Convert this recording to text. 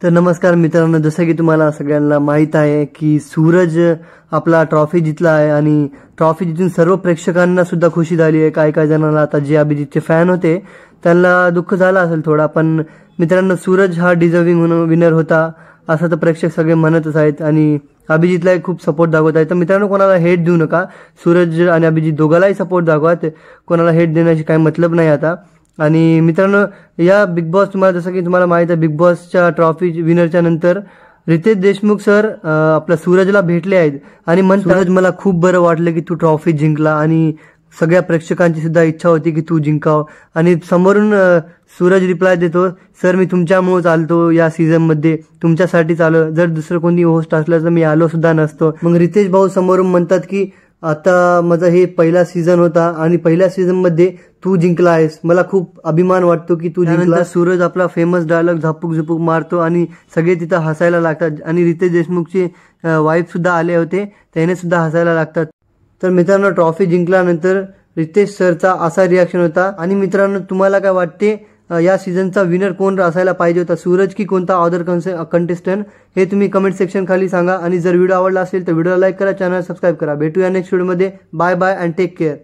तर नमस्कार मित्रांनो, जसं की तुम्हाला सगळ्यांना माहित आहे की सूरज आपला ट्रॉफी जिंकला आहे आणि ट्रॉफी जिंकून सर्व प्रेक्षकांना सुद्धा खुशी झाली आहे। काही जणांना आता जे अभिजितचे फॅन होते त्यांना दुःख झालं असेल थोडा, पण मित्रांनो सूरज हा डिझर्विंग विनर होता असं तर प्रेक्षक सगळे म्हणतच आहेत आणि अभिजितला खूप सपोर्ट दाखवत आहेत। तर मित्रांनो कोणाला हेट देऊ नका, सूरज आणि अभिजित दोघांनाही सपोर्ट दाखवा, कोणाला हेट देण्याची काही मतलब नाही आता। आणि मित्रांनो या बिग बॉस तुम्हाला जसं की तुम्हाला माहित आहे बिग बॉसच्या ट्रॉफी विनरच्या नंतर रितेश देशमुख सर आपल्या सूरजला भेटले आहेत आणि सूरज मला खूप बरं वाटलं की तू ट्रॉफी जिंकला आणि सगळ्या प्रेक्षकांची सुद्धा इच्छा होती की तू जिंकाव। आणि समोरून सूरज रिप्लाय देतो, सर मी तुमच्यामुळेच आलतो या सीझन मध्ये, तुमच्यासाठीच आलो, जर दुसरं कोणी होस्ट असलं तर मी आलो सुद्धा नसतो। मग रितेश भाऊ समोरून म्हणतात की आता माझा हे पहिला सीझन होता आणि पहिल्या सीझन मध्ये तू जिंकला आहेस, मला खूप अभिमान वाटतो की तू जिंकला। सूरज आपला फेमस डायलॉग झापूक झुपूक मारतो आणि सगळे तिथं हसायला लागतात आणि रितेश देशमुखचे वाईफ सुद्धा आले होते, त्याने सुद्धा हसायला लागतात। तर मित्रांनो ट्रॉफी जिंकल्यानंतर रितेश सरचा असा रिॲक्शन होता। आणि मित्रांनो तुम्हाला काय वाटते या सीझनचा विनर कोण असायला पाहिजे होता, सूरज की कोणता अदर कंटेस्टंट, हे तुम्ही कमेंट सेक्शन खाली सांगा। आणि जर व्हिडिओ आवडला असेल तर व्हिडिओला लाईक करा, चॅनल सबस्क्राईब करा। भेटूया नेक्स्ट व्हिडिओमध्ये, bye bye and take care.